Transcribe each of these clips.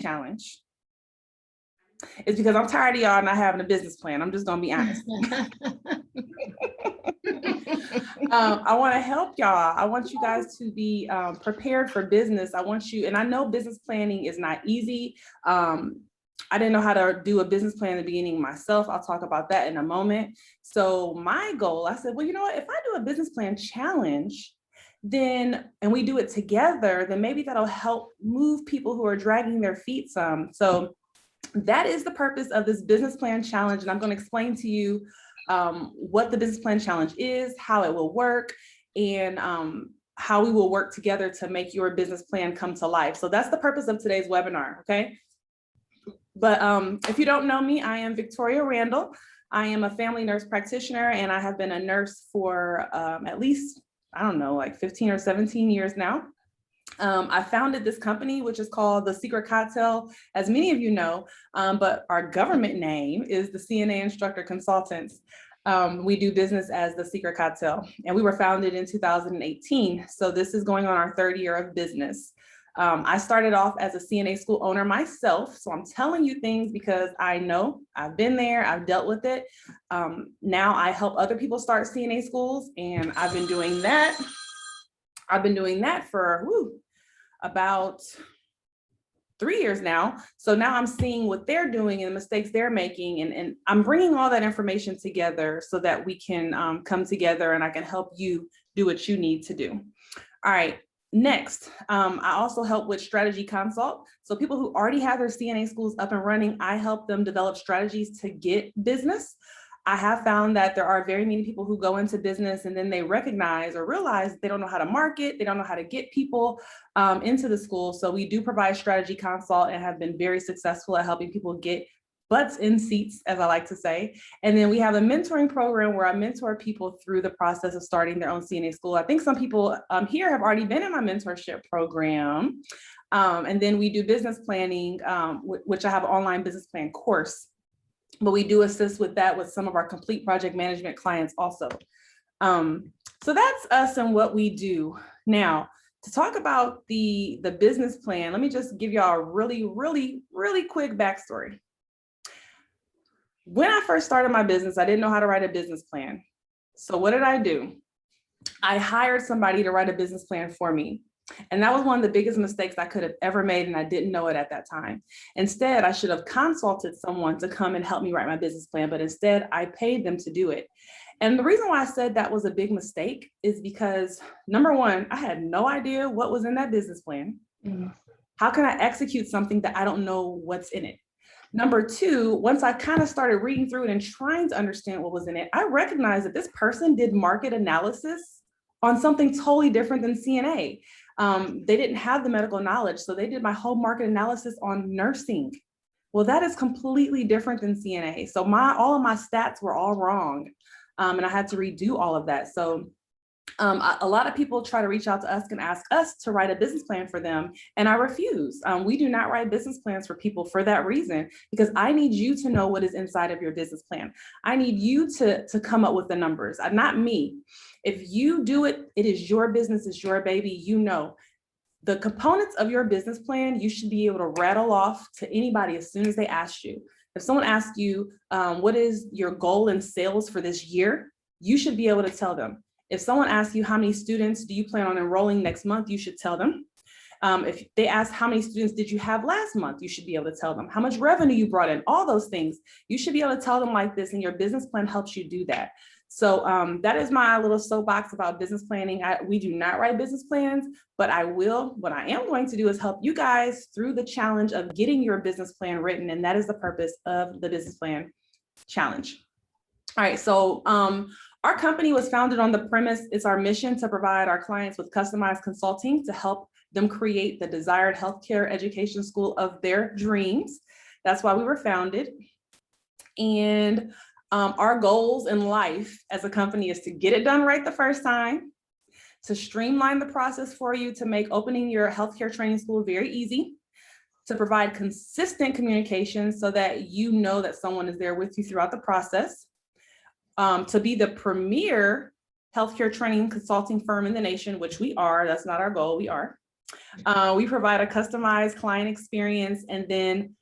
challenge is because I'm tired of y'all not having a business plan. I'm just gonna be honest. I want to help y'all. I want you guys to be prepared for business. I want you, and I know business planning is not easy. I didn't know how to do a business plan in the beginning myself. I'll talk about that in a moment. So my goal, I said, well, you know what, if I do a business plan challenge, then, and we do it together, then maybe that'll help move people who are dragging their feet some. So that is the purpose of this business plan challenge. And I'm going to explain to you what the business plan challenge is, how it will work, and how we will work together to make your business plan come to life. So that's the purpose of today's webinar, okay? But if you don't know me, I am Victoria Randall. I am a family nurse practitioner, and I have been a nurse for at least, I don't know, like 15 or 17 years now. I founded this company, which is called The Secret Cocktail, as many of you know, but our government name is the CNA Instructor Consultants. We do business as The Secret Cocktail, and we were founded in 2018. So this is going on our third year of business. I started off as a CNA school owner myself. So I'm telling you things because I know, I've been there, I've dealt with it. Now I help other people start CNA schools, and I've been doing that. For about 3 years now. So now I'm seeing what they're doing and the mistakes they're making. And I'm bringing all that information together so that we can come together and I can help you do what you need to do. All right. Next, I also help with strategy consult. So people who already have their CNA schools up and running, I help them develop strategies to get business. I have found that there are very many people who go into business and then they recognize or realize they don't know how to market, they don't know how to get people into the school. So we do provide strategy consult and have been very successful at helping people get butts in seats, as I like to say. And then we have a mentoring program where I mentor people through the process of starting their own CNA school. I think some people here have already been in my mentorship program. And then we do business planning, which I have an online business plan course. But we do assist with that with some of our complete project management clients also. So that's us and what we do. Now, to talk about the business plan, let me just give y'all a really quick backstory. When I first started my business, I didn't know how to write a business plan. So what did I do? I hired somebody to write a business plan for me. And that was one of the biggest mistakes I could have ever made, and I didn't know it at that time. Instead, I should have consulted someone to come and help me write my business plan, but instead I paid them to do it. And the reason why I said that was a big mistake is because, number one, I had no idea what was in that business plan. How can I execute something that I don't know what's in it? Number two, once I kind of started reading through it and trying to understand what was in it, I recognized that this person did market analysis on something totally different than CNA. They didn't have the medical knowledge, so they did my whole market analysis on nursing. Well, that is completely different than CNA. So all of my stats were all wrong, and I had to redo all of that. So a lot of people try to reach out to us and ask us to write a business plan for them, and I refuse. We do not write business plans for people for that reason, because I need you to know what is inside of your business plan. I need you to come up with the numbers, not me. If you do it, it is your business, it's your baby. You know the components of your business plan. You should be able to rattle off to anybody as soon as they ask you. If someone asks you, what is your goal in sales for this year? You should be able to tell them. If someone asks you how many students do you plan on enrolling next month, you should tell them. If they ask how many students did you have last month, you should be able to tell them. How much revenue you brought in, all those things. You should be able to tell them like this, and your business plan helps you do that. So that is my little soapbox about business planning. We do not write business plans, but what I am going to do is help you guys through the challenge of getting your business plan written. And that is the purpose of the business plan challenge. All right, so our company was founded on the premise, it's our mission to provide our clients with customized consulting to help them create the desired healthcare education school of their dreams. That's why we were founded. And our goals in life as a company is to get it done right the first time, to streamline the process for you, to make opening your healthcare training school very easy, to provide consistent communication so that you know that someone is there with you throughout the process, to be the premier healthcare training consulting firm in the nation, which we are. That's not our goal, we are. We provide a customized client experience. And then,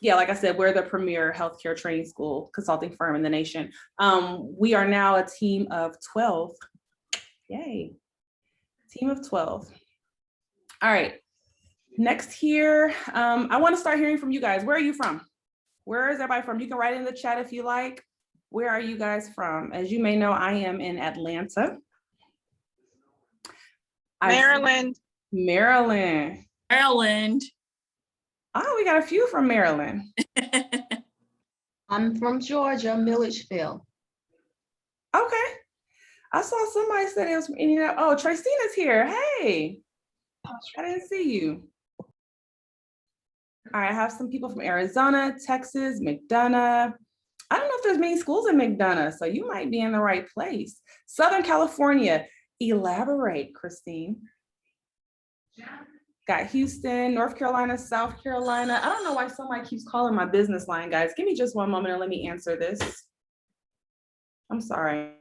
yeah, like I said, we're the premier healthcare training school consulting firm in the nation. We are now a team of 12. Yay. Team of 12. All right. Next here, I want to start hearing from you guys. Where are you from? Where is everybody from? You can write in the chat if you like. Where are you guys from? As you may know, I am in Atlanta. Maryland. Maryland. Maryland. Oh, we got a few from Maryland. I'm from Georgia, Milledgeville. Okay. I saw somebody said it was from Indiana. Oh, Tracina's here. Hey, I didn't see you. All right, I have some people from Arizona, Texas, McDonough. I don't know if there's many schools in McDonough, so you might be in the right place. Southern California. Elaborate, Christine. Got Houston, North Carolina, South Carolina. I don't know why somebody keeps calling my business line, guys. Give me just one moment and let me answer this. I'm sorry.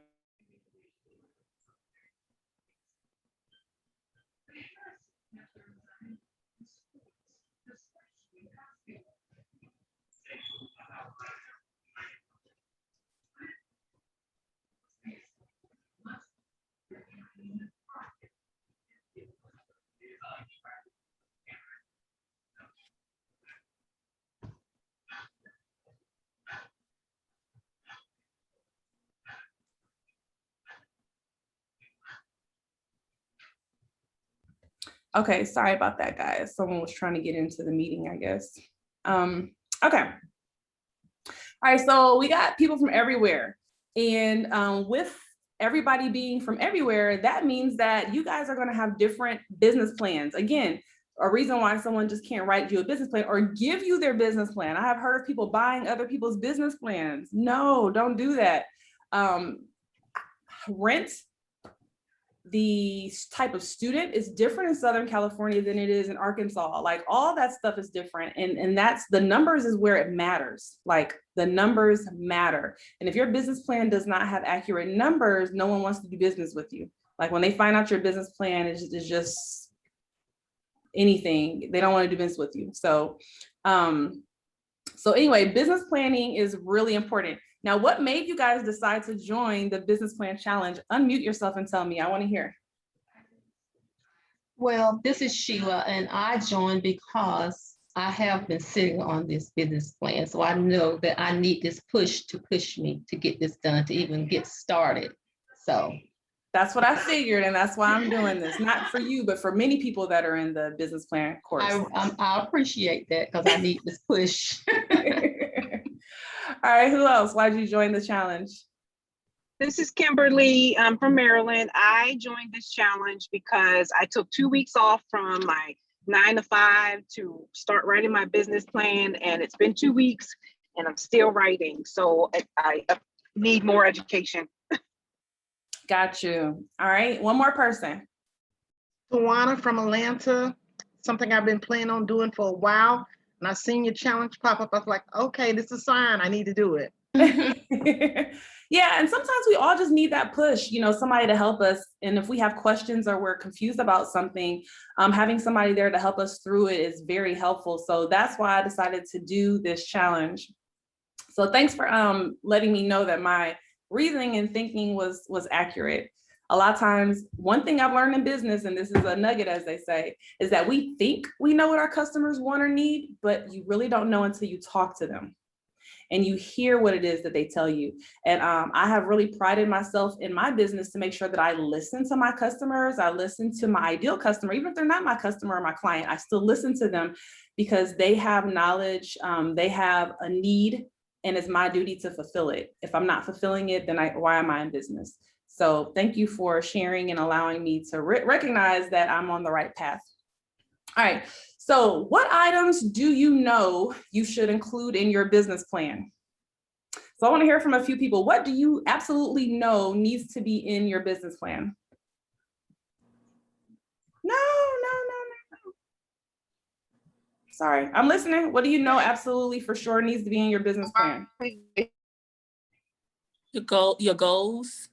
Okay, sorry about that, guys. Someone was trying to get into the meeting, I guess. Okay. All right, so we got people from everywhere. And with everybody being from everywhere, that means that you guys are gonna have different business plans. Again, a reason why someone just can't write you a business plan or give you their business plan. I have heard of people buying other people's business plans. No, don't do that. Rent, the type of student is different in Southern California than it is in Arkansas. Like all that stuff is different. And that's the numbers is where it matters. Like the numbers matter. And if your business plan does not have accurate numbers, no one wants to do business with you. Like when they find out your business plan is just anything, they don't want to do business with you. So anyway, business planning is really important. Now, what made you guys decide to join the Business Plan Challenge? Unmute yourself and tell me, I want to hear. Well, this is Sheila, and I joined because I have been sitting on this business plan. So I know that I need this push to push me to get this done, to even get started. So that's what I figured, and that's why I'm doing this. Not for you, but for many people that are in the business plan course. I appreciate that because I need this push. All right, who else? Why did you join the challenge? This is Kimberly. I'm from Maryland. I joined this challenge because I took 2 weeks off from my 9 to 5 to start writing my business plan. And it's been 2 weeks and I'm still writing. So I need more education. Got you. All right, one more person. Tawana from Atlanta, something I've been planning on doing for a while. And I seen your challenge pop up. I was like, okay, this is a sign. I need to do it. Yeah, and sometimes we all just need that push, you know, somebody to help us. And if we have questions or we're confused about something, having somebody there to help us through it is very helpful. So that's why I decided to do this challenge. So thanks for letting me know that my reasoning and thinking was accurate. A lot of times, one thing I've learned in business, and this is a nugget, as they say, is that we think we know what our customers want or need, but you really don't know until you talk to them and you hear what it is that they tell you. And I have really prided myself in my business to make sure that I listen to my customers. I listen to my ideal customer, even if they're not my customer or my client, I still listen to them because they have knowledge, they have a need, and it's my duty to fulfill it. If I'm not fulfilling it, then why am I in business? So thank you for sharing and allowing me to recognize that I'm on the right path. All right, so what items do you know you should include in your business plan? So I want to hear from a few people. What do you absolutely know needs to be in your business plan? No. Sorry, I'm listening. What do you know absolutely for sure needs to be in your business plan? Your goals.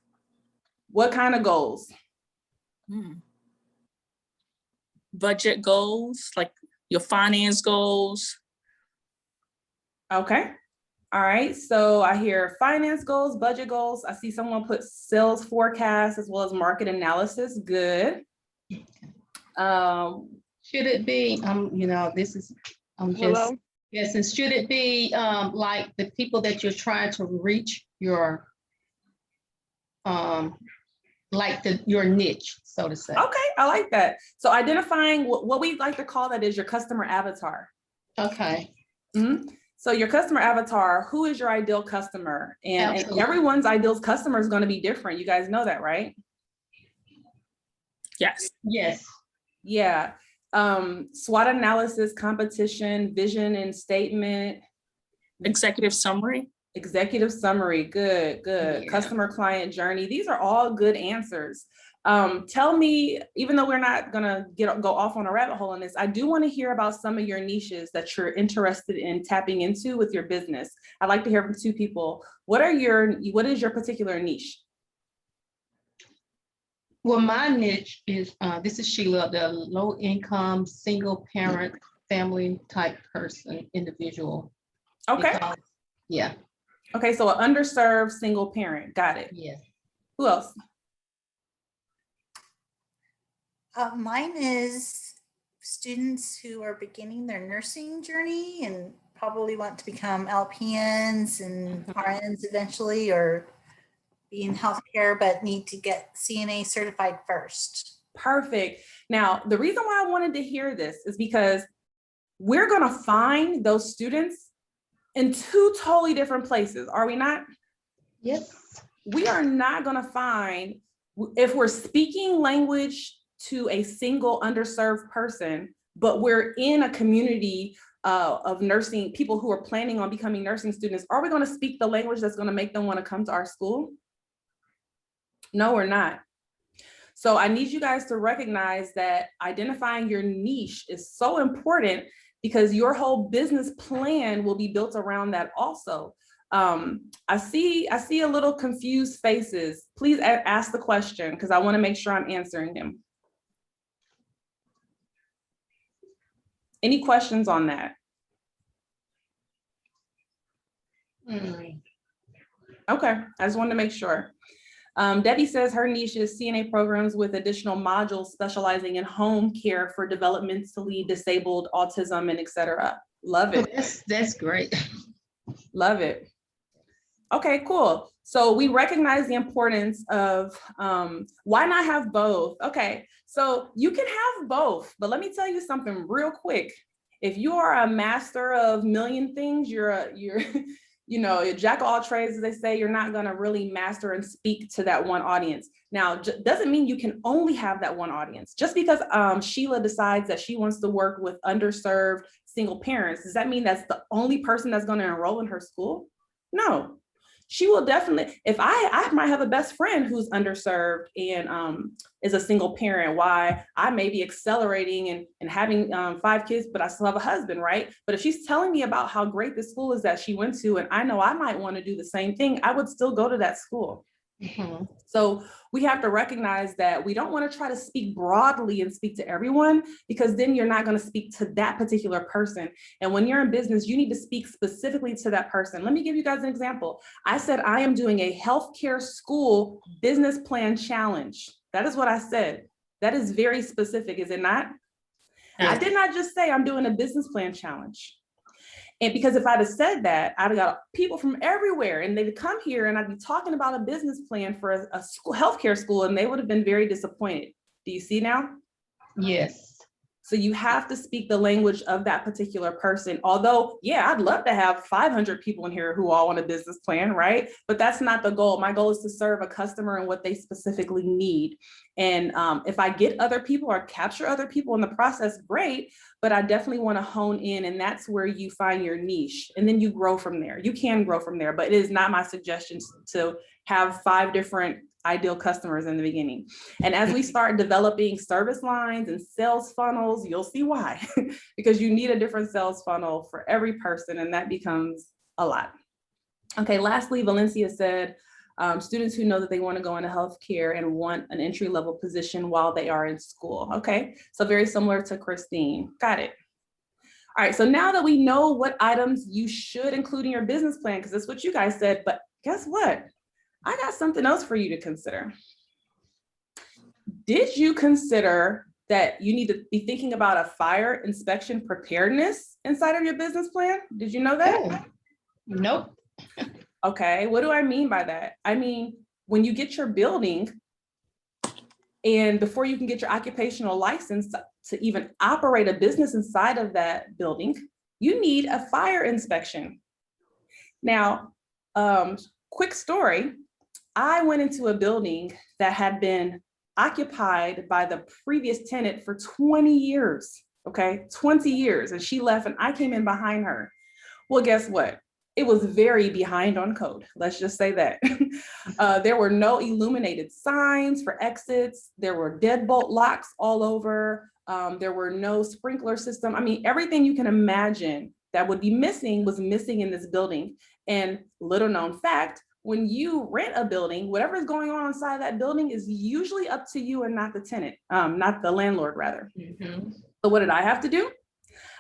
What kind of goals? budget goals, like your finance goals. Okay. All right. So I hear finance goals, budget goals. I see someone put sales forecast as well as market analysis. Good. Should it be, this is, I'm just Hello? guessing, should it be like the people that you're trying to reach your, your niche, so to say? Okay. I like that. So identifying what we like to call that is your customer avatar. Okay. Mhm. So your customer avatar, who is your ideal customer? And Absolutely. everyone's ideal customer is going to be different. You guys know that, right? Yes. Yes. Yeah. SWOT analysis, competition, vision and statement, Executive summary. executive summary. Good, good. Yeah. Customer client journey. These are all good answers. Tell me, even though we're not gonna go off on a rabbit hole in this, I do want to hear about some of your niches that you're interested in tapping into with your business. I'd like to hear from two people. What is your particular niche? Well, my niche is, this is Sheila, the low income, single parent, family type person, individual. Okay. Because, yeah. Okay, so an underserved single parent. Got it. Yes. Who else? Mine is students who are beginning their nursing journey and probably want to become LPNs and RNs eventually, or be in healthcare, but need to get CNA certified first. Perfect. Now, the reason why I wanted to hear this is because we're going to find those students in two totally different places, are we not? Yes. We are not going to find, if we're speaking language to a single underserved person, but we're in a community of nursing, people who are planning on becoming nursing students, are we going to speak the language that's going to make them want to come to our school? No, we're not. So I need you guys to recognize that identifying your niche is so important, because your whole business plan will be built around that also. I see a little confused faces. Please ask the question, because I want to make sure I'm answering them. Any questions on that? Okay, I just wanted to make sure. Debbie says her niche is CNA programs with additional modules specializing in home care for developmentally disabled, autism, and et cetera. Love it. That's great. Love it. Okay, cool. So we recognize the importance of why not have both? Okay, so you can have both, but let me tell you something real quick. If you are a master of million things, you're a jack of all trades, as they say, you're not going to really master and speak to that one audience. Now, doesn't mean you can only have that one audience. Just because Sheila decides that she wants to work with underserved single parents, does that mean that's the only person that's going to enroll in her school? No. She will definitely, if I might have a best friend who's underserved and is a single parent, why I may be accelerating and having 5 kids, but I still have a husband, right? But if she's telling me about how great the school is that she went to, and I know I might want to do the same thing, I would still go to that school. Mm-hmm. So we have to recognize that we don't want to try to speak broadly and speak to everyone, because then you're not going to speak to that particular person. And when you're in business, you need to speak specifically to that person. Let me give you guys an example. I said, I am doing a healthcare school business plan challenge. That is what I said. That is very specific, is it not? Yeah. I did not just say I'm doing a business plan challenge. And because if I'd have said that, I'd have got people from everywhere and they'd come here and I'd be talking about a business plan for a school, healthcare school, and they would have been very disappointed. Do you see now? Yes. So you have to speak the language of that particular person. Although, yeah, I'd love to have 500 people in here who all want a business plan, right? But that's not the goal. My goal is to serve a customer and what they specifically need. And if I get other people or capture other people in the process, great. But I definitely want to hone in, and that's where you find your niche. And then you grow from there. You can grow from there, but it is not my suggestion to have 5 different ideal customers in the beginning. And as we start developing service lines and sales funnels, you'll see why, because you need a different sales funnel for every person, and that becomes a lot. Okay, lastly, Valencia said, Students who know that they want to go into healthcare and want an entry-level position while they are in school. Okay, so very similar to Christine. Got it. All right, so now that we know what items you should include in your business plan, because that's what you guys said, but guess what? I got something else for you to consider. Did you consider that you need to be thinking about a fire inspection preparedness inside of your business plan? Did you know that? Oh, nope. Okay, what do I mean by that? I mean, when you get your building and before you can get your occupational license to even operate a business inside of that building, you need a fire inspection. Now, quick story, I went into a building that had been occupied by the previous tenant for 20 years, okay, 20 years, and she left and I came in behind her. Well, guess what? It was very behind on code. Let's just say that. There were no illuminated signs for exits. There were deadbolt locks all over. There were no sprinkler system. I mean, everything you can imagine that would be missing was missing in this building. And little known fact, when you rent a building, whatever is going on inside that building is usually up to you and not the tenant, not the landlord rather. Mhm. So what did I have to do?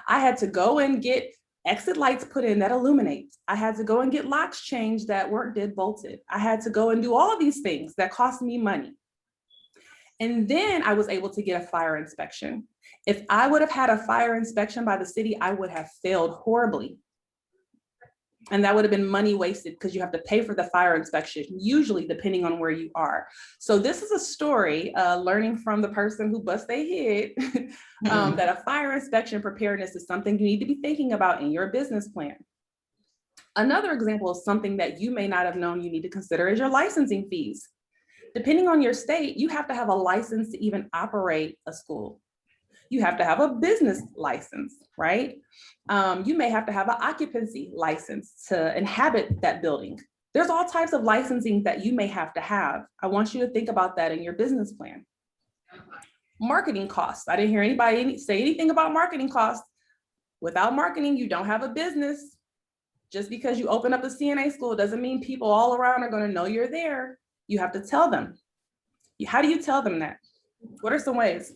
I had to go and get exit lights put in that illuminate. I had to go and get locks changed that weren't dead bolted. I had to go and do all these things that cost me money. And then I was able to get a fire inspection. If I would have had a fire inspection by the city, I would have failed horribly. And that would have been money wasted because you have to pay for the fire inspection, usually depending on where you are. So this is a story, learning from the person who bust their head, that a fire inspection preparedness is something you need to be thinking about in your business plan. Another example of something that you may not have known you need to consider is your licensing fees. Depending on your state, you have to have a license to even operate a school. You have to have a business license, right? You may have to have an occupancy license to inhabit that building. There's all types of licensing that you may have to have. I want you to think about that in your business plan. Marketing costs. I didn't hear anybody say anything about marketing costs. Without marketing, you don't have a business. Just because you open up a CNA school doesn't mean people all around are going to know you're there. You have to tell them. How do you tell them that? What are some ways?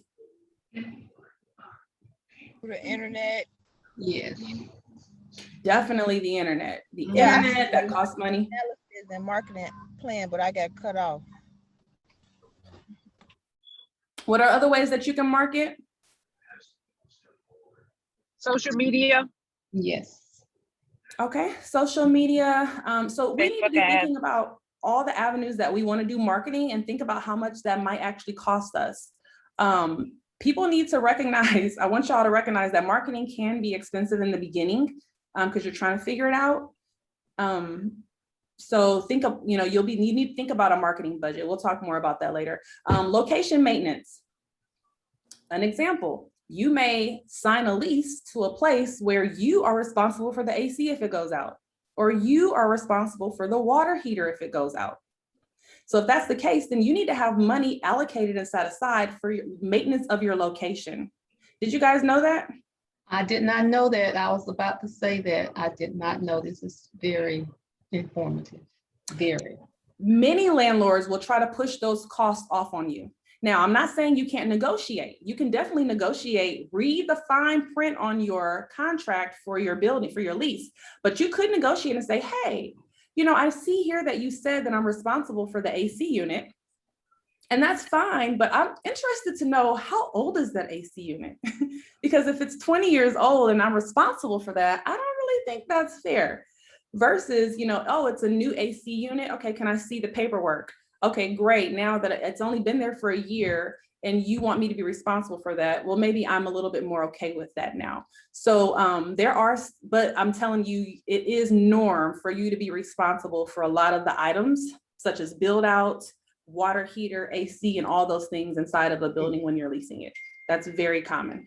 Through the internet. Yes. Definitely the internet. The Yeah. internet that costs money. Analysis and marketing plan, but I got cut off. What are other ways that you can market? Social media. Yes. Okay, social media. So we need to be Facebook ads. thinking about all the avenues that we want to do marketing and think about how much that might actually cost us. People need to recognize, I want y'all to recognize that marketing can be expensive in the beginning because you're trying to figure it out. So think of, you need to think about a marketing budget. We'll talk more about that later. Location maintenance. An example, you may sign a lease to a place where you are responsible for the AC if it goes out, or you are responsible for the water heater if it goes out. So if that's the case, then you need to have money allocated and set aside for your maintenance of your location. Did you guys know that? I did not know that. I was about to say that. I did not know. This is very informative. Very. Many landlords will try to push those costs off on you. Now, I'm not saying you can't negotiate. You can definitely negotiate, read the fine print on your contract for your building, for your lease, but you could negotiate and say, hey, I see here that you said that I'm responsible for the AC unit, and that's fine, but I'm interested to know how old is that AC unit? Because if it's 20 years old and I'm responsible for that, I don't really think that's fair. Versus, oh, it's a new AC unit. Okay, can I see the paperwork? Okay, great. Now that it's only been there for a year and you want me to be responsible for that, well, maybe I'm a little bit more okay with that now. So but I'm telling you, it is norm for you to be responsible for a lot of the items, such as build out, water heater, AC, and all those things inside of a building when you're leasing it. That's very common.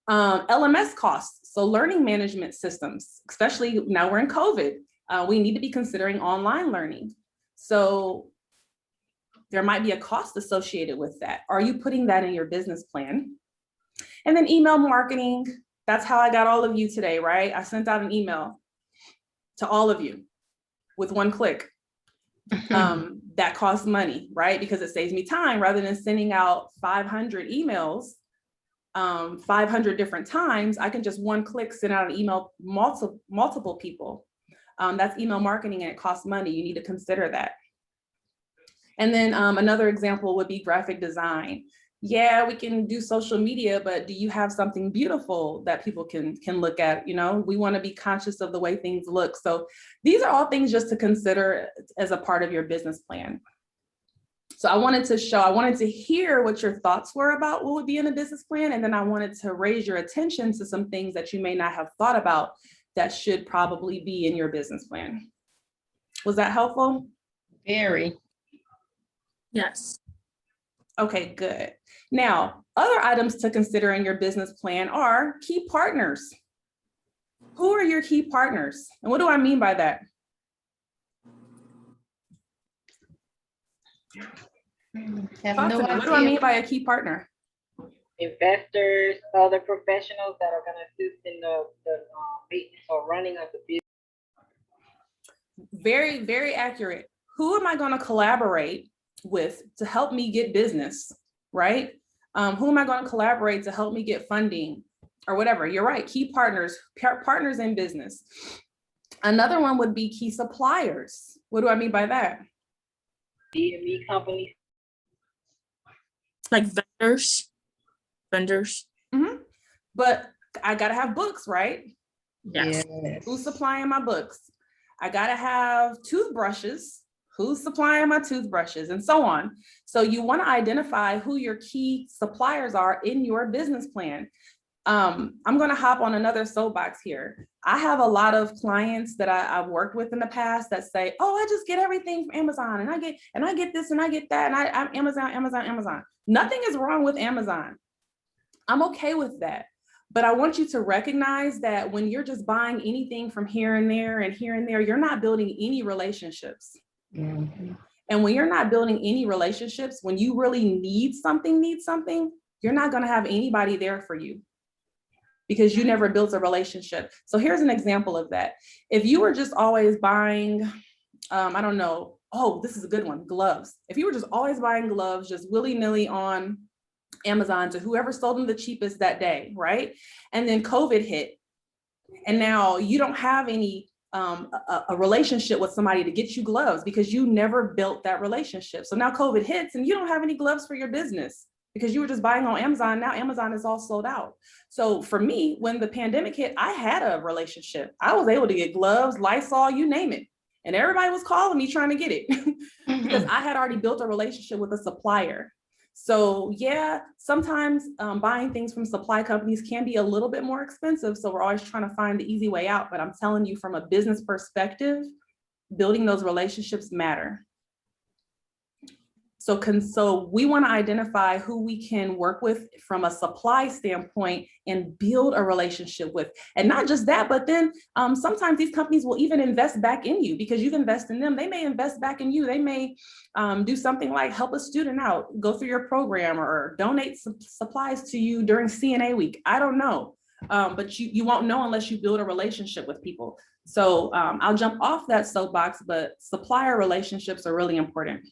LMS costs, so learning management systems, especially now we're in COVID, we need to be considering online learning. So there might be a cost associated with that. Are you putting that in your business plan? And then email marketing, that's how I got all of you today, right? I sent out an email to all of you with one click. That costs money, right? Because it saves me time rather than sending out 500 emails 500 different times. I can just one click send out an email multiple people. That's email marketing and it costs money. You need to consider that. And then another example would be graphic design. Yeah, we can do social media, but do you have something beautiful that people can look at? You know, we want to be conscious of the way things look. So these are all things just to consider as a part of your business plan. So I wanted to hear what your thoughts were about what would be in a business plan. And then I wanted to raise your attention to some things that you may not have thought about that should probably be in your business plan. Was that helpful? Very. Yes. Okay, good. Now, other items to consider in your business plan are key partners. Who are your key partners? And what do I mean by that? Talk to me. What do I mean by a key partner? Investors, other professionals that are going to assist in the maintenance or running of the business. Very, very accurate. Who am I going to collaborate with to help me get business, right? Who am I going to collaborate to help me get funding or whatever? You're right, key partners, partners in business. Another one would be key suppliers. What do I mean by that? DME companies. Like vendors. Mm-hmm. But I gotta have books, right? Yes. Who's supplying my books? I gotta have toothbrushes. Who's supplying my toothbrushes, and so on. So you want to identify who your key suppliers are in your business plan. I'm going to hop on another soapbox here. I have a lot of clients that I've worked with in the past that say, "Oh, I just get everything from Amazon, and I get this and I get that, and I'm Amazon. Nothing is wrong with Amazon. I'm okay with that. But I want you to recognize that when you're just buying anything from here and there, you're not building any relationships. Mm-hmm. And when you're not building any relationships, when you really need something, you're not going to have anybody there for you because you never built a relationship. So here's an example of that. If you were just always buying, I don't know, oh, this is a good one, gloves. If you were just always buying gloves, just willy-nilly on Amazon to whoever sold them the cheapest that day, right? And then COVID hit, and now you don't have any a relationship with somebody to get you gloves because you never built that relationship. So now COVID hits and you don't have any gloves for your business because you were just buying on Amazon. Now Amazon is all sold out. So for me, when the pandemic hit, I had a relationship. I was able to get gloves, Lysol, you name it. And everybody was calling me trying to get it because I had already built a relationship with a supplier. So yeah, sometimes buying things from supply companies can be a little bit more expensive. So we're always trying to find the easy way out. But I'm telling you, from a business perspective, building those relationships matter. So we want to identify who we can work with from a supply standpoint and build a relationship with. And not just that, but then sometimes these companies will even invest back in you because you've invested in them. They may invest back in you. They may do something like help a student out, go through your program, or donate some supplies to you during CNA week. I don't know, but you won't know unless you build a relationship with people. So I'll jump off that soapbox, but supplier relationships are really important.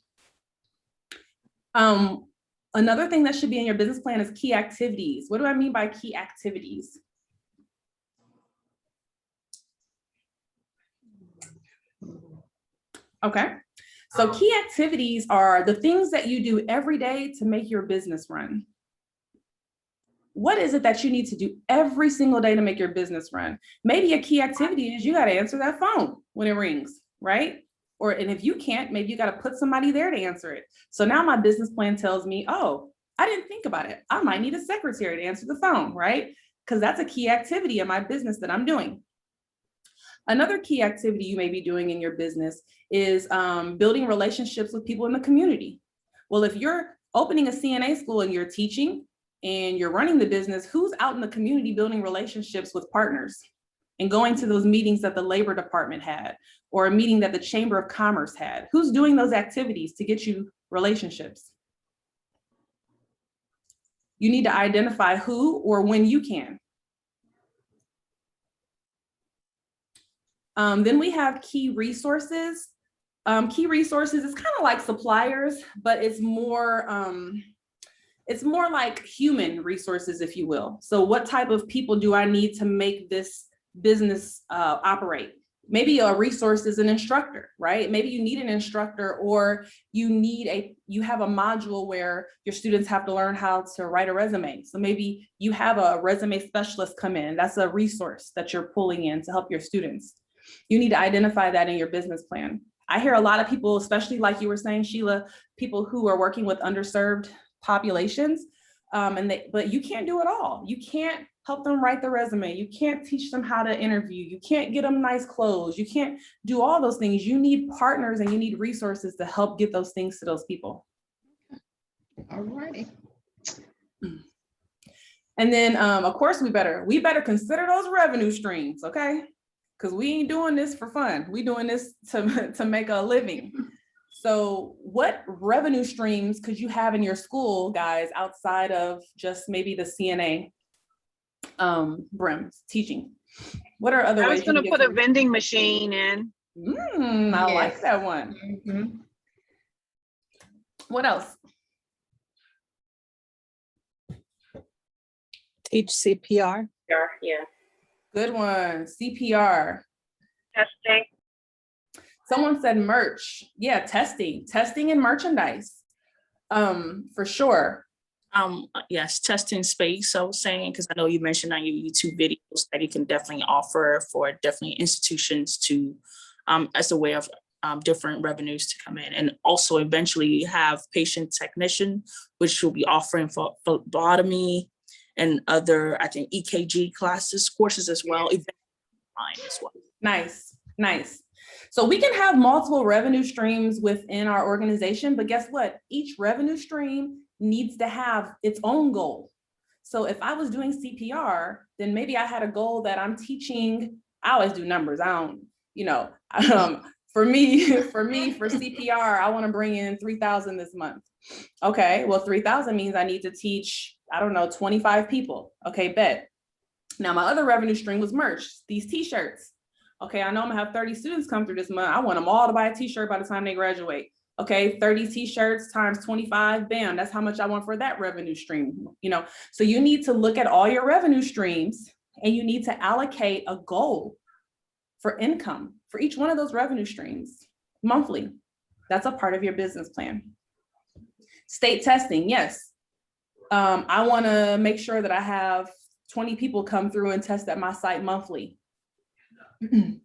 Another thing that should be in your business plan is key activities. What do I mean by key activities? Okay, so key activities are the things that you do every day to make your business run. What is it that you need to do every single day to make your business run? Maybe a key activity is you got to answer that phone when it rings, right? And if you can't, maybe you got to put somebody there to answer it. So now my business plan tells me, oh, I didn't think about it. I might need a secretary to answer the phone, right? Because that's a key activity in my business that I'm doing. Another key activity you may be doing in your business is building relationships with people in the community. Well, if you're opening a CNA school and you're teaching and you're running the business, who's out in the community building relationships with partners and going to those meetings that the labor department had, or a meeting that the Chamber of Commerce had? Who's doing those activities to get you relationships? You need to identify who or when you can. Then we have key resources. Key resources is kind of like suppliers, but it's more like human resources, if you will. So what type of people do I need to make this business operate? Maybe a resource is an instructor, right? Maybe you need an instructor, or you have a module where your students have to learn how to write a resume. So maybe you have a resume specialist come in. That's a resource that you're pulling in to help your students. You need to identify that in your business plan. I hear a lot of people, especially like you were saying, Sheila, people who are working with underserved populations, but you can't do it all. You can't help them write the resume. You can't teach them how to interview. You can't get them nice clothes. You can't do all those things. You need partners and you need resources to help get those things to those people. All righty. And then, of course, we better consider those revenue streams, okay? Because we ain't doing this for fun. We doing this to make a living. So what revenue streams could you have in your school, guys, outside of just maybe the CNA brims teaching? What are other I ways? was going to put a vending machine in. I like that one. Mhm. What else? Teach CPR. Yeah. Good one. CPR. Testing. Someone said merch. Yeah, testing and merchandise. For sure. Yes, testing space, I was saying, because I know you mentioned on your YouTube videos that you can definitely offer for definitely institutions to, as a way of different revenues to come in. And also eventually have patient technician, which will be offering for phlebotomy and other, I think, EKG courses as well, as well. Nice. So we can have multiple revenue streams within our organization, but guess what? Each revenue stream needs to have its own goal. So if I was doing CPR, then maybe I had a goal that I'm teaching. I always do numbers. I don't, for CPR, I want to bring in 3,000 this month. Okay, well, 3,000 means I need to teach, 25 people. Okay, bet. Now my other revenue stream was merch, these t-shirts. Okay, I know I'm gonna have 30 students come through this month. I want them all to buy a t-shirt by the time they graduate. Okay, 30 t-shirts times 25, bam, that's how much I want for that revenue stream. So you need to look at all your revenue streams and you need to allocate a goal for income for each one of those revenue streams monthly. That's a part of your business plan. State testing, yes. I wanna make sure that I have 20 people come through and test at my site monthly. And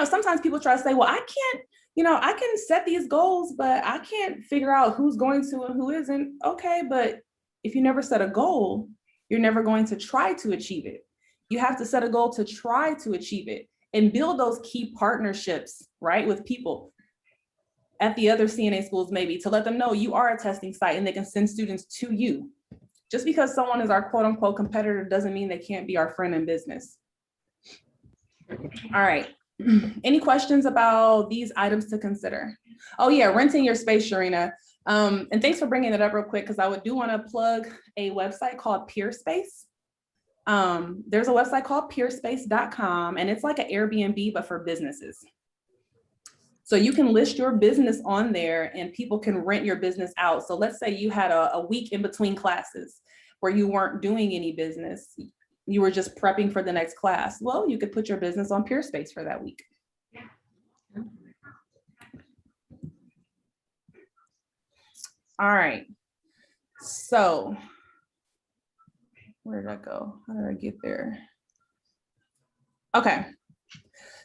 sometimes people try to say, well, I can't, I can set these goals, but I can't figure out who's going to and who isn't. Okay, but if you never set a goal, you're never going to try to achieve it. You have to set a goal to try to achieve it and build those key partnerships, right, with people at the other CNA schools, maybe to let them know you are a testing site and they can send students to you. Just because someone is our quote unquote competitor doesn't mean they can't be our friend in business. All right. Any questions about these items to consider? Oh yeah, renting your space, Sharina. And thanks for bringing it up real quick, because I do want to plug a website called PeerSpace. There's a website called peerspace.com, and it's like an Airbnb, but for businesses. So you can list your business on there and people can rent your business out. So let's say you had a week in between classes where you weren't doing any business. You were just prepping for the next class. Well, you could put your business on PeerSpace for that week. All right. So where did I go? How did I get there? Okay.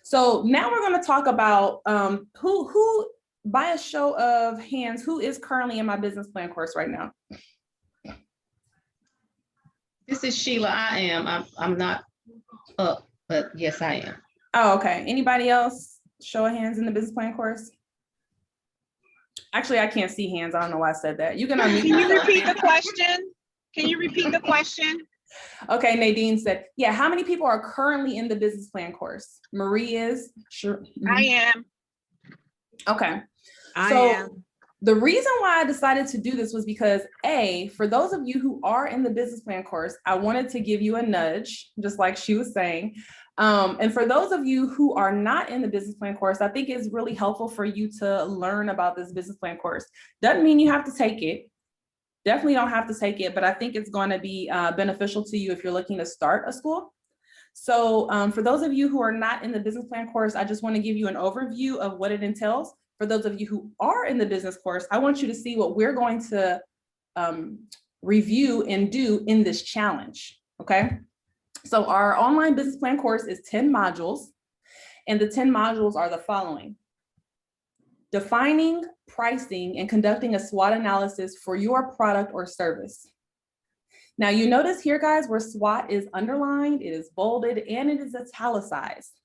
So now we're going to talk about who, by a show of hands, who is currently in my business plan course right now? This is Sheila. I am. I'm not up, but yes, I am. Oh, okay. Anybody else? Show of hands in the business plan course? Actually, I can't see hands. I don't know why I said that. You can unmute. Can you repeat the question? Can you repeat the question? Okay, Nadine said, yeah, how many people are currently in the business plan course? Marie is? Sure. I am. Okay. I So am. the reason why I decided to do this was because for those of you who are in the business plan course, I wanted to give you a nudge, just like she was saying. And for those of you who are not in the business plan course, I think it's really helpful for you to learn about this business plan course. Doesn't mean you have to take it. Definitely don't have to take it, but I think it's going to be beneficial to you if you're looking to start a school. So for those of you who are not in the business plan course, I just want to give you an overview of what it entails. For those of you who are in the business course, I want you to see what we're going to review and do in this challenge, okay? So our online business plan course is 10 modules, and the 10 modules are the following: defining, pricing, and conducting a SWOT analysis for your product or service. Now you notice here, guys, where SWOT is underlined, it is bolded, and it is italicized.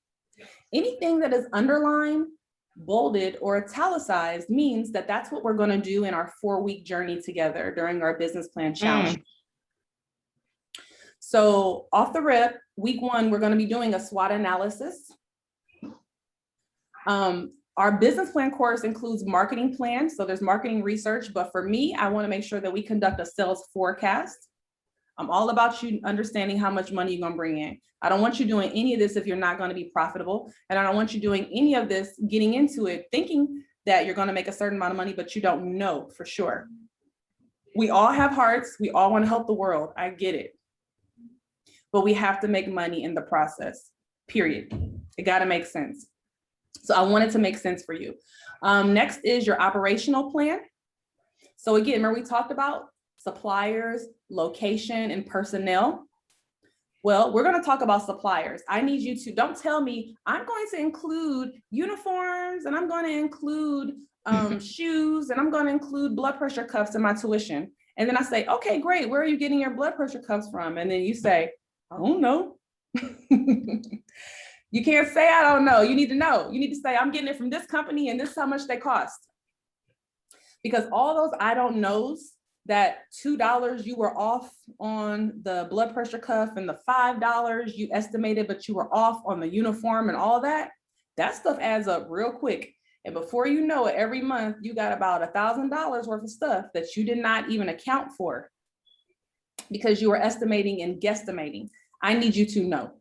Anything that is underlined, bolded, or italicized means that that's what we're going to do in our 4-week journey together during our business plan challenge. So off the rip, week 1, we're going to be doing a SWOT analysis. Our business plan course includes marketing plans. So there's marketing research, but for me, I want to make sure that we conduct a sales forecast. I'm all about you understanding how much money you're going to bring in. I don't want you doing any of this if you're not going to be profitable. And I don't want you doing any of this, getting into it, thinking that you're going to make a certain amount of money, but you don't know for sure. We all have hearts. We all want to help the world. I get it. But we have to make money in the process, period. It got to make sense. So I wanted to make sense for you. Next is your operational plan. So again, remember we talked about suppliers, location, and personnel. Well, we're going to talk about suppliers. I need you to, don't tell me I'm going to include uniforms and I'm going to include shoes and I'm going to include blood pressure cuffs in my tuition. And then I say, okay, great. Where are you getting your blood pressure cuffs from? And then you say, I don't know. You can't say, I don't know. You need to know. You need to say, I'm getting it from this company and this is how much they cost. Because all those I don't knows, that $2 you were off on the blood pressure cuff and the $5 you estimated, but you were off on the uniform and all that, that stuff adds up real quick. And before you know it, every month you got about $1,000 worth of stuff that you did not even account for because you were estimating and guesstimating. I need you to know.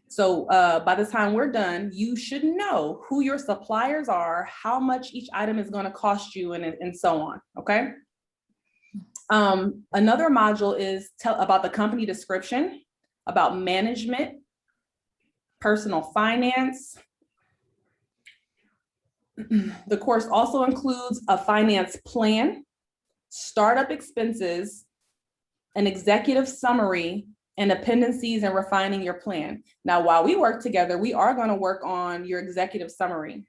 So by the time we're done, you should know who your suppliers are, how much each item is going to cost you, and so on, okay? Another module is about the company description, about management, personal finance. The course also includes a finance plan, startup expenses, an executive summary, and appendices and refining your plan. Now, while we work together, we are going to work on your executive summary.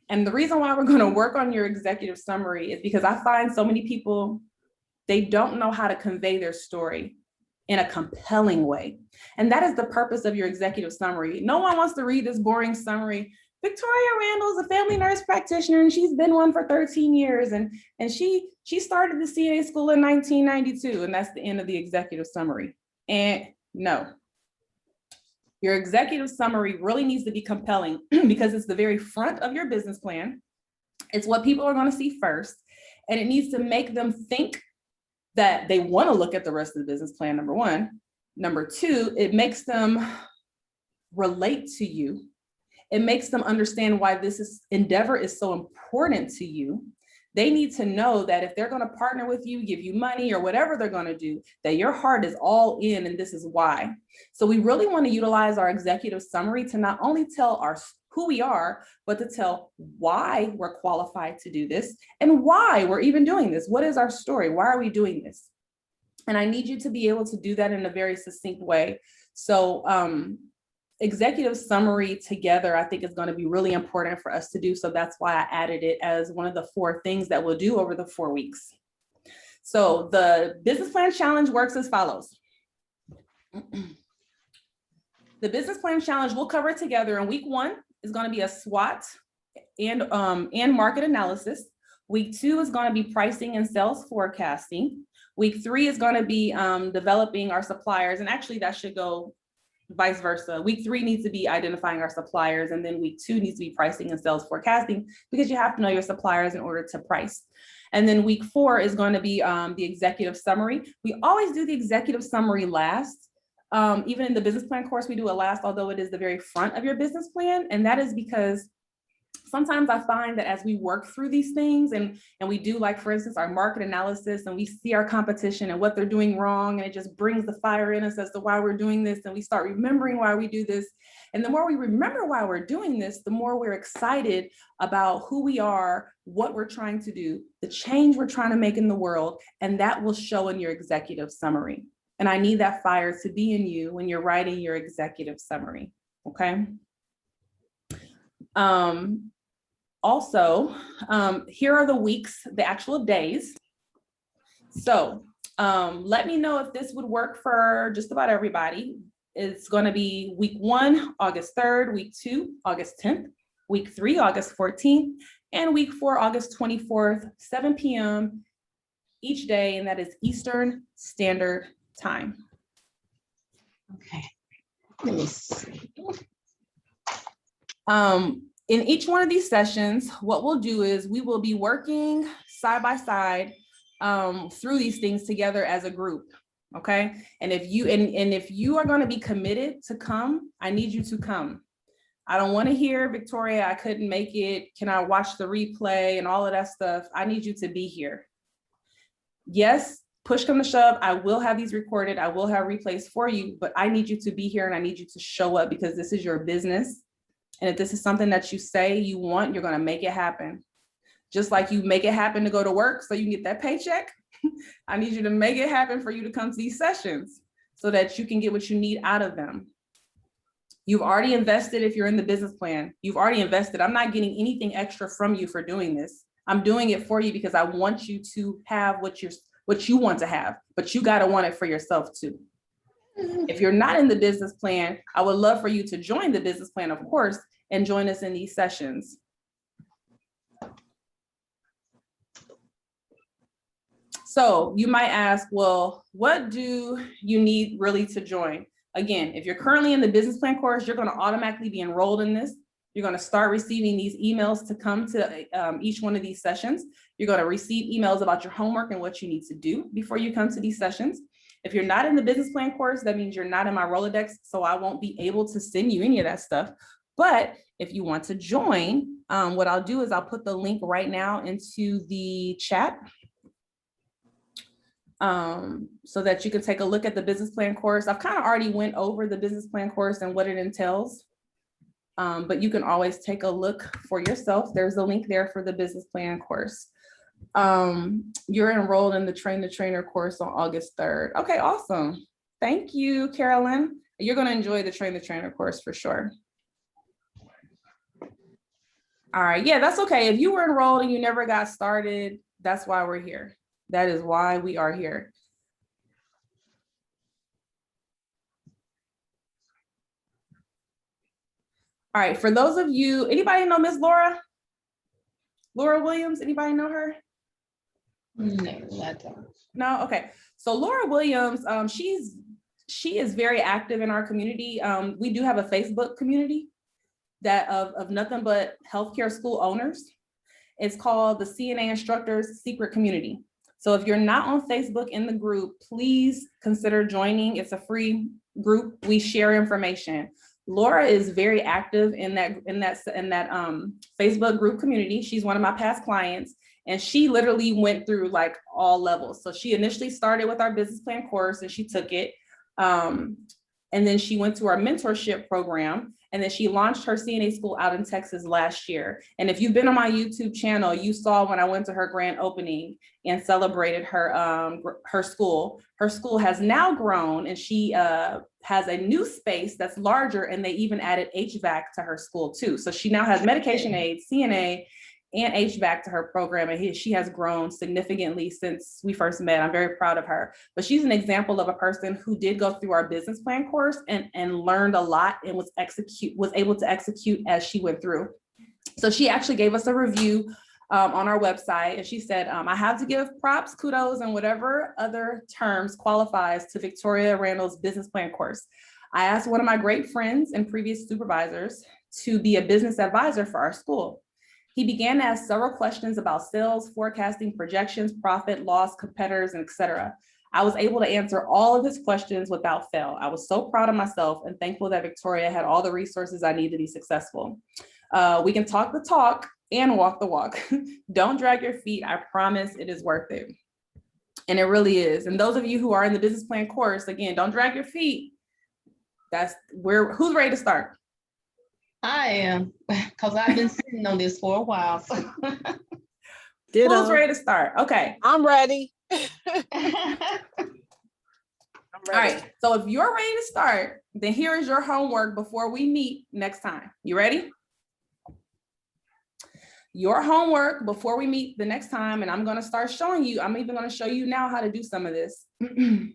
And the reason why we're going to work on your executive summary is because I find so many people, they don't know how to convey their story in a compelling way. And that is the purpose of your executive summary. No one wants to read this boring summary. Victoria Randall is a family nurse practitioner and she's been one for 13 years. And she started the CA school in 1992. And that's the end of the executive summary. And no, your executive summary really needs to be compelling because it's the very front of your business plan. It's what people are going to see first. And it needs to make them think that they want to look at the rest of the business plan, number one. Number two, it makes them relate to you. It makes them understand why this endeavor is so important to you. They need to know that if they're going to partner with you, give you money or whatever they're going to do, that your heart is all in and this is why. So we really want to utilize our executive summary to not only tell who we are, but to tell why we're qualified to do this and why we're even doing this. What is our story? Why are we doing this? And I need you to be able to do that in a very succinct way. So executive summary together, I think is going to be really important for us to do. So that's why I added it as one of the 4 things that we'll do over the 4 weeks. So the business plan challenge works as follows. The business plan challenge we'll cover it together in week 1 is going to be a SWOT and market analysis. Week 2 is going to be pricing and sales forecasting. Week 3 is going to be developing our suppliers, and actually that should go vice versa. Week 3 needs to be identifying our suppliers, and then week 2 needs to be pricing and sales forecasting because you have to know your suppliers in order to price. And then week 4 is going to be the executive summary. We always do the executive summary last Even in the business plan course, we do it last, although it is the very front of your business plan. And that is because sometimes I find that as we work through these things and we do, like, for instance, our market analysis, and we see our competition and what they're doing wrong, and it just brings the fire in us as to why we're doing this, and we start remembering why we do this. And the more we remember why we're doing this, the more we're excited about who we are, what we're trying to do, the change we're trying to make in the world, and that will show in your executive summary. And I need that fire to be in you when you're writing your executive summary, okay? Also, here are the weeks, the actual days. So let me know if this would work for just about everybody. It's going to be week 1, August 3rd, week 2, August 10th, week 3, August 14th, and week 4, August 24th, 7 p.m. each day, and that is Eastern Standard Time. Okay, let me see. In each one of these sessions, what we'll do is we will be working side by side through these things together as a group, okay? And if you are going to be committed to come, I need you to come. I don't want to hear, Victoria, I couldn't make it. Can I watch the replay and all of that stuff? I need you to be here. Yes, push come to shove, I will have these recorded. I will have replays for you, but I need you to be here and I need you to show up because this is your business. And if this is something that you say you want, you're going to make it happen. Just like you make it happen to go to work so you can get that paycheck. I need you to make it happen for you to come to these sessions so that you can get what you need out of them. You've already invested. If you're in the business plan, you've already invested. I'm not getting anything extra from you for doing this. I'm doing it for you because I want you to have what you want to have, but you got to want it for yourself too. If you're not in the business plan, I would love for you to join the business plan, of course, and join us in these sessions. So you might ask, well, what do you need really to join? Again, if you're currently in the business plan course, you're going to automatically be enrolled in this. You're going to start receiving these emails to come to each one of these sessions. You're going to receive emails about your homework and what you need to do before you come to these sessions. If you're not in the business plan course, that means you're not in my Rolodex, so I won't be able to send you any of that stuff. But if you want to join, what I'll do is I'll put the link right now into the chat so that you can take a look at the business plan course. I've kind of already went over the business plan course and what it entails, but you can always take a look for yourself. There's a link there for the business plan course. You're enrolled in the Train the Trainer course on August 3rd. Okay, awesome. Thank you, Carolyn. You're going to enjoy the Train the Trainer course for sure. All right, yeah, that's okay. If you were enrolled and you never got started, that's why we're here. That is why we are here. All right, for those of you, anybody know Miss Laura? Laura Williams, anybody know her? No, I don't. No, okay. So Laura Williams, she is very active in our community. We do have a Facebook community that of nothing but healthcare school owners. It's called the CNA Instructors Secret Community. So if you're not on Facebook in the group, please consider joining. It's a free group. We share information. Laura is very active in that Facebook group community. She's one of my past clients, and she literally went through like all levels. So she initially started with our business plan course and she took it. And then she went to our mentorship program, and then she launched her CNA school out in Texas last year. And if you've been on my YouTube channel, you saw when I went to her grand opening and celebrated her school. Her school has now grown, and she has a new space that's larger, and they even added HVAC to her school too. So she now has medication aid, CNA, and HVAC to her program, and she has grown significantly since we first met. I'm very proud of her. But she's an example of a person who did go through our business plan course and learned a lot and was able to execute as she went through. So she actually gave us a review on our website, and she said, I have to give props, kudos, and whatever other terms qualifies to Victoria Randall's business plan course. I asked one of my great friends and previous supervisors to be a business advisor for our school. He began to ask several questions about sales, forecasting, projections, profit, loss, competitors, and etc. I was able to answer all of his questions without fail. I was so proud of myself and thankful that Victoria had all the resources I need to be successful. We can talk the talk and walk the walk. Don't drag your feet. I promise it is worth it. And it really is. And those of you who are in the business plan course, again, don't drag your feet. Who's ready to start? I am, because I've been sitting on this for a while. So. Who's ready to start? Okay. I'm ready. All right, so if you're ready to start, then here is your homework before we meet next time. You ready? Your homework before we meet the next time, and I'm gonna start showing you, I'm even gonna show you now how to do some of this. Deb,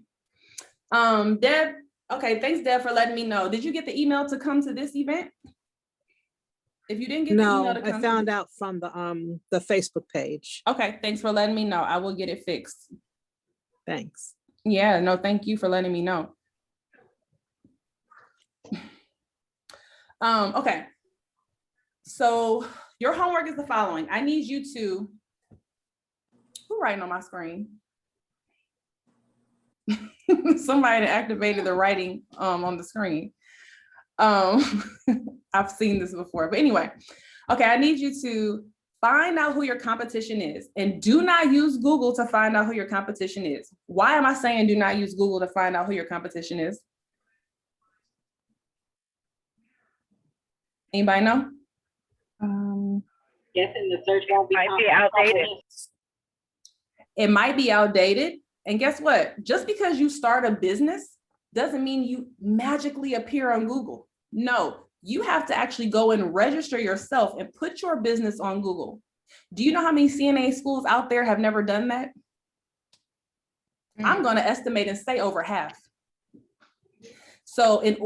okay, thanks Deb for letting me know. Did you get the email to come to this event? If you didn't get the email to come, I found out from the Facebook page. Okay, thanks for letting me know. I will get it fixed. Thanks. Yeah, no, thank you for letting me know. Okay, so your homework is the following. I need you to, who's writing on my screen? Somebody activated the writing on the screen. I've seen this before, but anyway, okay, I need you to find out who your competition is, and do not use Google to find out who your competition is. Why am I saying do not use Google to find out who your competition is? Anybody know? Guessing the search won't be outdated. It might be outdated. And guess what? Just because you start a business doesn't mean you magically appear on Google. No, you have to actually go and register yourself and put your business on Google. Do you know how many CNA schools out there have never done that? I'm going to estimate and say over half. So if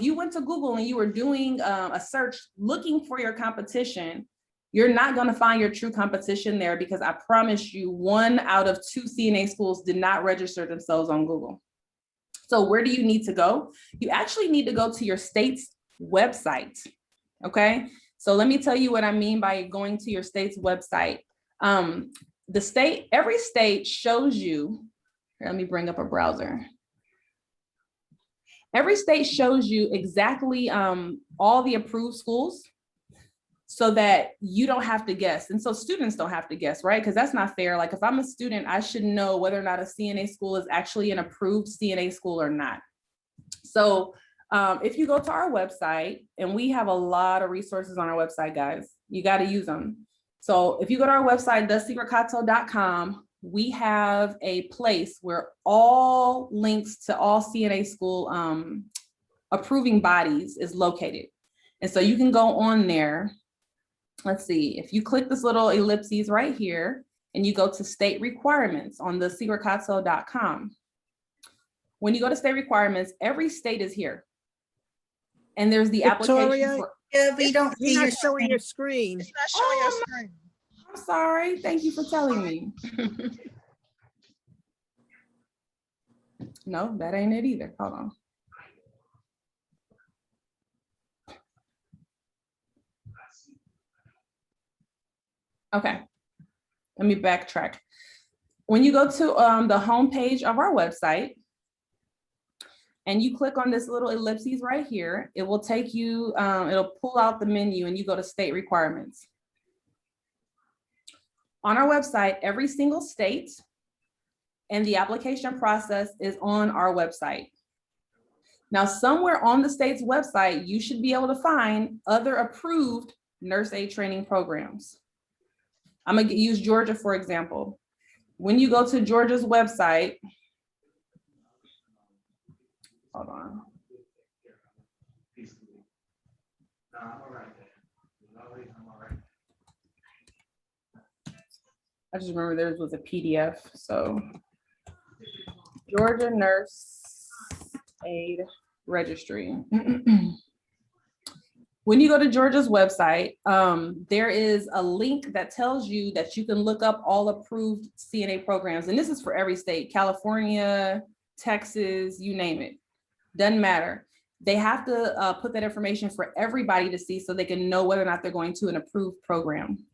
you went to Google and you were doing a search looking for your competition, you're not going to find your true competition there, because I promise you 1 out of 2 CNA schools did not register themselves on Google. So where do you need to go? You actually need to go to your state's website. Okay. So let me tell you what I mean by going to your state's website. Every state shows you, here, let me bring up a browser. Every state shows you exactly all the approved schools, so that you don't have to guess. And so students don't have to guess, right? Because that's not fair. Like if I'm a student, I should know whether or not a CNA school is actually an approved CNA school or not. So if you go to our website, and we have a lot of resources on our website, guys, you got to use them. So if you go to our website, thesecretcocktail.com, we have a place where all links to all CNA school approving bodies is located. And so you can go on there. Let's see, if you click this little ellipses right here and you go to state requirements on thesecretcocktail.com, when you go to state requirements, every state is here. And there's the application. Yeah, but you don't see You're your not showing your screen. It's not showing your screen. I'm sorry. Thank you for telling me. No, that ain't it either. Hold on. Okay, let me backtrack. When you go to the homepage of our website and you click on this little ellipses right here, it will take you, it'll pull out the menu and you go to state requirements. On our website, every single state and the application process is on our website. Now, somewhere on the state's website, you should be able to find other approved nurse aid training programs. I'm gonna use Georgia, for example. When you go to Georgia's website, hold on. I just remember theirs was a PDF, so Georgia Nurse Aid Registry. When you go to Georgia's website, there is a link that tells you that you can look up all approved CNA programs. And this is for every state, California, Texas, you name it, doesn't matter. They have to put that information for everybody to see so they can know whether or not they're going to an approved program.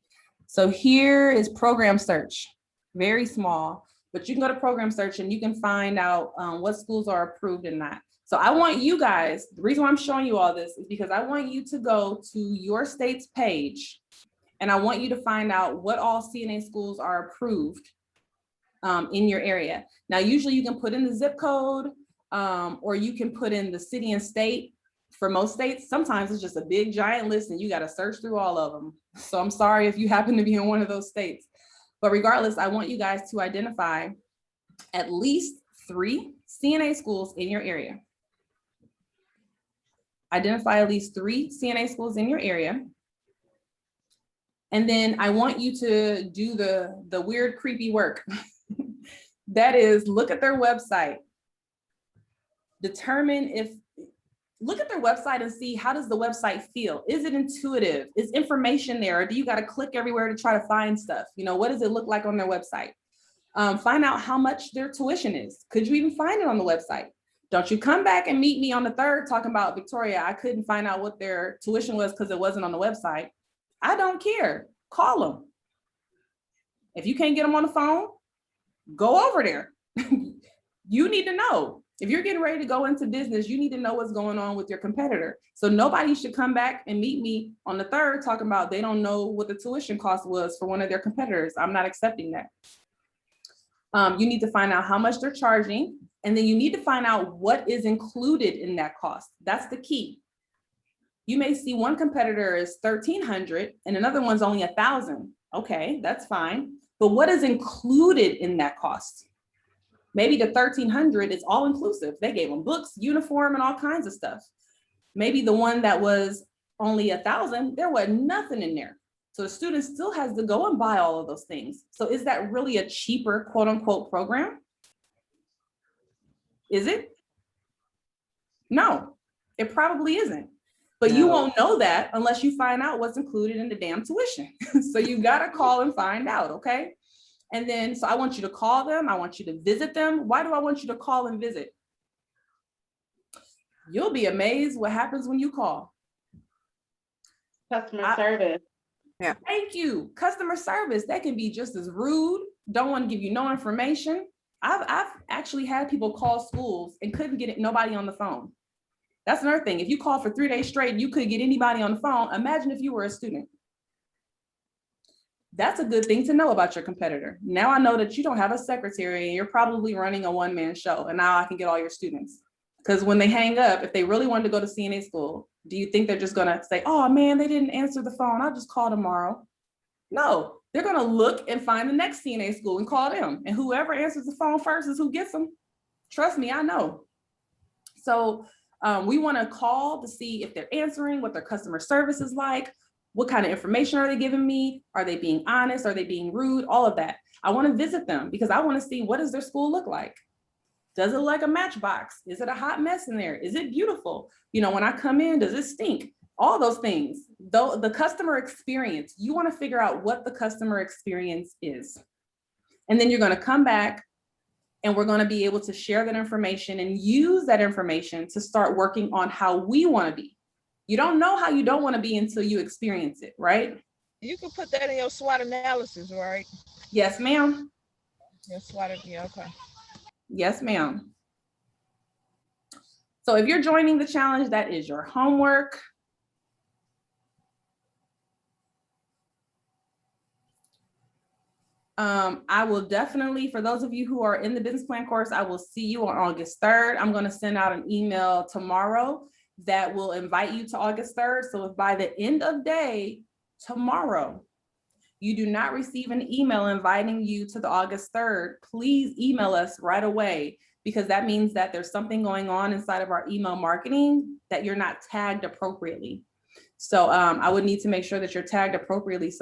So here is program search, very small. but you can go to program search and you can find out what schools are approved and not. So I want you guys, the reason why I'm showing you all this is because I want you to go to your state's page and I want you to find out what all CNA schools are approved in your area. Now, usually you can put in the zip code or you can put in the city and state. For most states, sometimes it's just a big giant list and you got to search through all of them. So I'm sorry if you happen to be in one of those states. But regardless, I want you guys to identify at least 3 CNA schools in your area. Identify at least 3 CNA schools in your area. And then I want you to do the weird, creepy work. That is, look at their website. Look at their website and see, how does the website feel? Is it intuitive? Is information there? Or do you got to click everywhere to try to find stuff? You know, what does it look like on their website? Find out how much their tuition is. Could you even find it on the website? Don't you come back and meet me on the 3rd talking about, Victoria, I couldn't find out what their tuition was because it wasn't on the website. I don't care. Call them. If you can't get them on the phone, go over there. You need to know. If you're getting ready to go into business, you need to know what's going on with your competitor. So nobody should come back and meet me on the 3rd talking about they don't know what the tuition cost was for one of their competitors. I'm not accepting that. You need to find out how much they're charging, and then you need to find out what is included in that cost. That's the key. You may see one competitor is $1,300 and another one's only $1,000. Okay, that's fine. But what is included in that cost? Maybe the $1,300 is all inclusive. They gave them books, uniform, and all kinds of stuff. Maybe the one that was only $1,000, there was nothing in there. So the student still has to go and buy all of those things. So is that really a cheaper, quote unquote, program? Is it? No, it probably isn't. But you won't know that unless you find out what's included in the damn tuition. So you gotta call and find out, okay? And then, so I want you to call them. I want you to visit them. Why do I want you to call and visit? You'll be amazed what happens when you call. Customer service. Yeah. Thank you. Customer service. That can be just as rude. Don't want to give you no information. I've actually had people call schools and couldn't get nobody on the phone. That's another thing. If you call for 3 days straight, you couldn't get anybody on the phone. Imagine if you were a student. That's a good thing to know about your competitor. Now I know that you don't have a secretary and you're probably running a one-man show, and now I can get all your students. Because when they hang up, if they really wanted to go to CNA school, do you think they're just gonna say, oh man, they didn't answer the phone, I'll just call tomorrow? No, they're gonna look and find the next CNA school and call them. And whoever answers the phone first is who gets them. Trust me, I know. So we wanna call to see if they're answering, what their customer service is like. What kind of information are they giving me? Are they being honest? Are they being rude? All of that. I want to visit them because I want to see, what does their school look like? Does it look like a matchbox? Is it a hot mess in there? Is it beautiful? You know, when I come in, does it stink? All those things. Though the customer experience, you want to figure out what the customer experience is. And then you're going to come back and we're going to be able to share that information and use that information to start working on how we want to be. You don't know how you don't want to be until you experience it, right? You can put that in your SWOT analysis, right? Yes, ma'am. Your SWOT, yeah, okay. Yes, ma'am. So if you're joining the challenge, that is your homework. I will definitely, for those of you who are in the business plan course, I will see you on August 3rd. I'm going to send out an email tomorrow that will invite you to August 3rd. So if by the end of day tomorrow, you do not receive an email inviting you to the August 3rd, please email us right away, because that means that there's something going on inside of our email marketing that you're not tagged appropriately. So I would need to make sure that you're tagged appropriately. So